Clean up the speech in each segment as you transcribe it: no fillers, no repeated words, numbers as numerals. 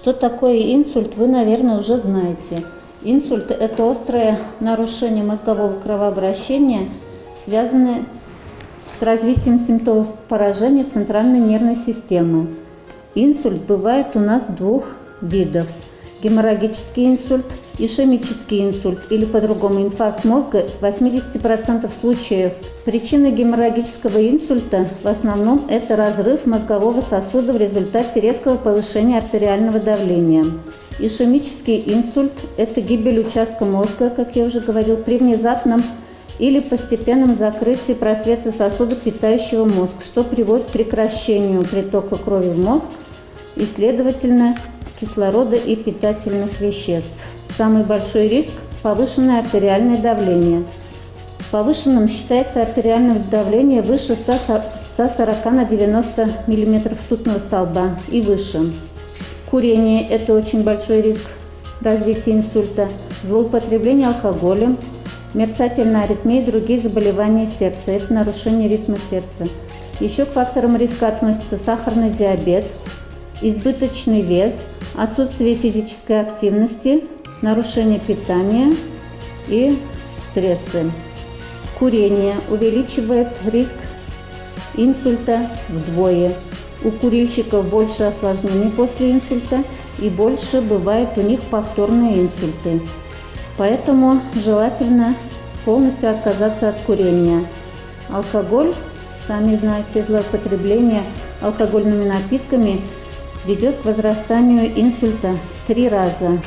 Что такое инсульт, вы, наверное, уже знаете. Инсульт – это острое нарушение мозгового кровообращения, связанное с развитием симптомов поражения центральной нервной системы. Инсульт бывает у нас двух видов – геморрагический инсульт, ишемический инсульт или по-другому инфаркт мозга. В 80% случаев причина геморрагического инсульта в основном это разрыв мозгового сосуда в результате резкого повышения артериального давления. Ишемический инсульт – это гибель участка мозга, как я уже говорил, при внезапном или постепенном закрытии просвета сосуда, питающего мозг, что приводит к прекращению притока крови в мозг и, следовательно, кислорода и питательных веществ. Самый большой риск – повышенное артериальное давление. Повышенным считается артериальное давление выше 140 на 90 мм ртутного столба и выше. Курение – это очень большой риск развития инсульта. Злоупотребление алкоголем, мерцательная аритмия и другие заболевания сердца – это нарушение ритма сердца. Еще к факторам риска относятся сахарный диабет, избыточный вес, отсутствие физической активности, нарушение питания и стрессы. Курение увеличивает риск инсульта вдвое. У курильщиков больше осложнений после инсульта и больше бывает у них повторные инсульты. Поэтому желательно полностью отказаться от курения. Алкоголь, сами знаете, злоупотребление алкогольными напитками ведет к возрастанию инсульта в 3 раза.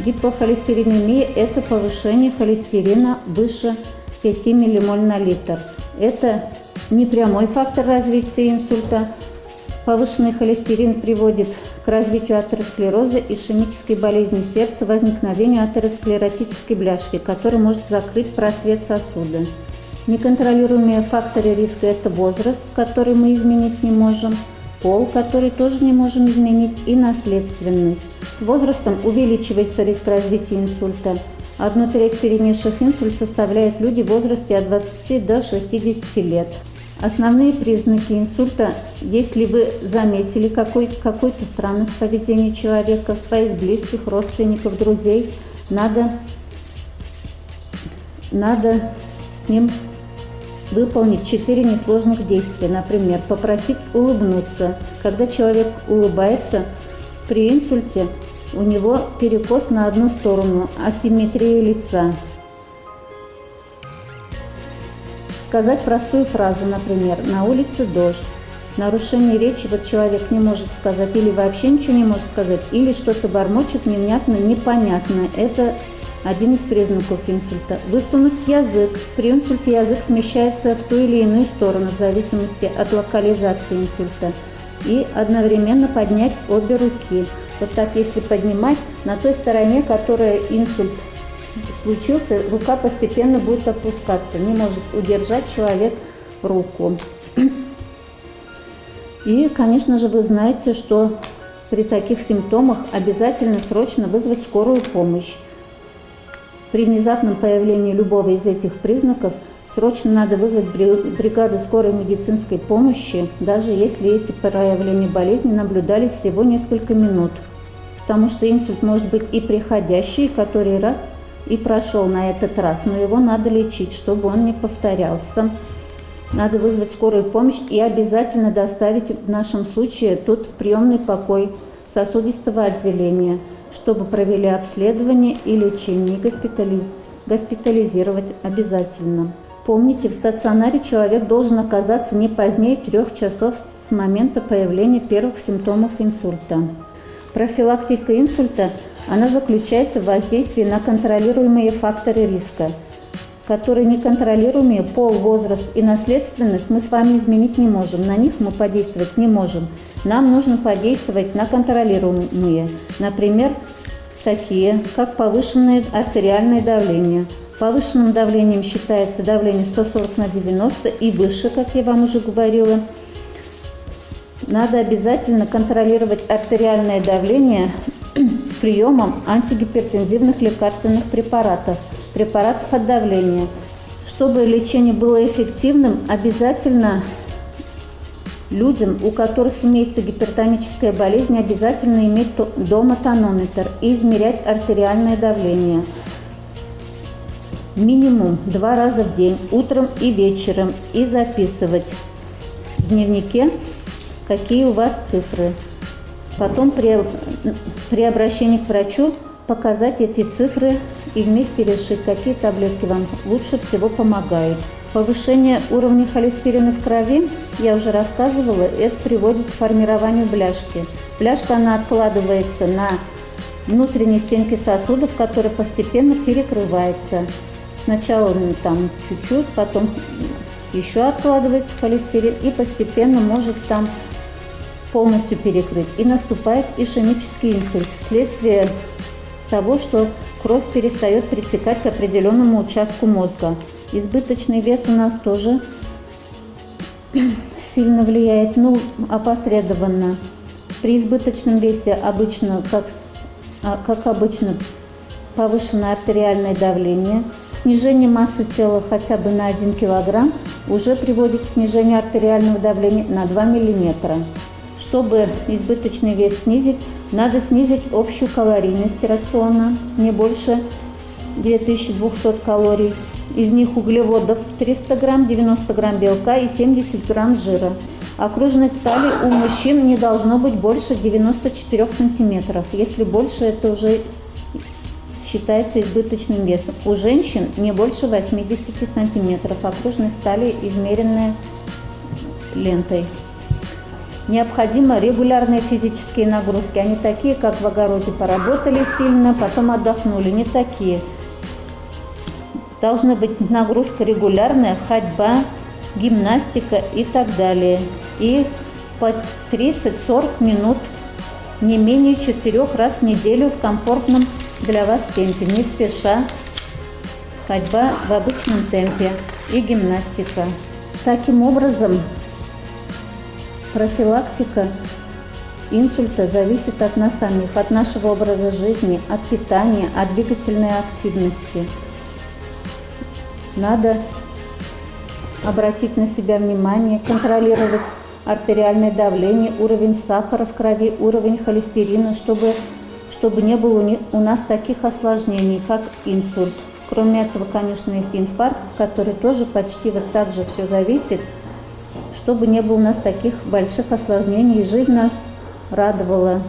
Гипохолестеринемия – это повышение холестерина выше 5 ммоль на литр. Это непрямой фактор развития инсульта. Повышенный холестерин приводит к развитию атеросклероза, ишемической болезни сердца, возникновению атеросклеротической бляшки, которая может закрыть просвет сосуда. Неконтролируемые факторы риска – это возраст, который мы изменить не можем, пол, который тоже не можем изменить, и наследственность. С возрастом увеличивается риск развития инсульта. 1/3 перенесших инсульт составляют люди в возрасте от 20 до 60 лет. Основные признаки инсульта, если вы заметили какое-то странность в поведении человека, своих близких, родственников, друзей, надо с ним выполнить 4 несложных действия. Например, попросить улыбнуться. Когда человек улыбается, при инсульте у него перекос на одну сторону, асимметрия лица. Сказать простую фразу, например, «на улице дождь». Нарушение речи, вот человек не может сказать или вообще ничего не может сказать, или что-то бормочет невнятно, непонятно. Это один из признаков инсульта. Высунуть язык. При инсульте язык смещается в ту или иную сторону в зависимости от локализации инсульта. И одновременно поднять обе руки. Вот так, если поднимать, на той стороне, которая инсульт случился, рука постепенно будет опускаться. Не может удержать человек руку. И, конечно же, вы знаете, что при таких симптомах обязательно срочно вызвать скорую помощь. При внезапном появлении любого из этих признаков срочно надо вызвать бригаду скорой медицинской помощи, даже если эти проявления болезни наблюдались всего несколько минут. Потому что инсульт может быть и приходящий, который раз и прошел на этот раз, но его надо лечить, чтобы он не повторялся. Надо вызвать скорую помощь и обязательно доставить, в нашем случае, тут в приемный покой сосудистого отделения, чтобы провели обследование и лечение, и госпитализировать обязательно. Помните, в стационаре человек должен оказаться не позднее 3 часов с момента появления первых симптомов инсульта. Профилактика инсульта, она заключается в воздействии на контролируемые факторы риска, которые неконтролируемые, пол, возраст и наследственность мы с вами изменить не можем, на них мы подействовать не можем. Нам нужно подействовать на контролируемые, например, такие, как повышенное артериальное давление. Повышенным давлением считается давление 140 на 90 и выше, как я вам уже говорила. Надо обязательно контролировать артериальное давление приемом антигипертензивных лекарственных препаратов от давления. Чтобы лечение было эффективным, обязательно Людям, у которых имеется гипертоническая болезнь, обязательно иметь дома тонометр и измерять артериальное давление. Минимум 2 раза в день, утром и вечером, и записывать в дневнике, какие у вас цифры. Потом при обращении к врачу показать эти цифры и вместе решить, какие таблетки вам лучше всего помогают. Повышение уровня холестерина в крови, я уже рассказывала, это приводит к формированию бляшки. Бляшка, она откладывается на внутренней стенке сосудов, которая постепенно перекрывается. Сначала там чуть-чуть, потом еще откладывается холестерин и постепенно может там полностью перекрыть. И наступает ишемический инсульт вследствие того, что кровь перестает притекать к определенному участку мозга. Избыточный вес у нас тоже сильно влияет, опосредованно. При избыточном весе обычно, как обычно, повышенное артериальное давление. Снижение массы тела хотя бы на 1 кг уже приводит к снижению артериального давления на 2 мм. Чтобы избыточный вес снизить, надо снизить общую калорийность рациона, не больше 2200 калорий. Из них углеводов 300 грамм, 90 грамм белка и 70 грамм жира. Окружность талии у мужчин не должно быть больше 94 сантиметров. Если больше, это уже считается избыточным весом. У женщин не больше 80 сантиметров. Окружность талии, измеренная лентой. Необходимы регулярные физические нагрузки. Они такие, как в огороде поработали сильно, потом отдохнули. Не такие. Должна быть нагрузка регулярная, ходьба, гимнастика и так далее. И по 30-40 минут, не менее 4 раз в неделю в комфортном для вас темпе, не спеша. Ходьба в обычном темпе и гимнастика. Таким образом, профилактика инсульта зависит от нас самих, от нашего образа жизни, от питания, от двигательной активности. Надо обратить на себя внимание, контролировать артериальное давление, уровень сахара в крови, уровень холестерина, чтобы не было у нас таких осложнений, как инсульт. Кроме этого, конечно, есть инфаркт, который тоже почти вот так же все зависит, чтобы не было у нас таких больших осложнений, и жизнь нас радовала.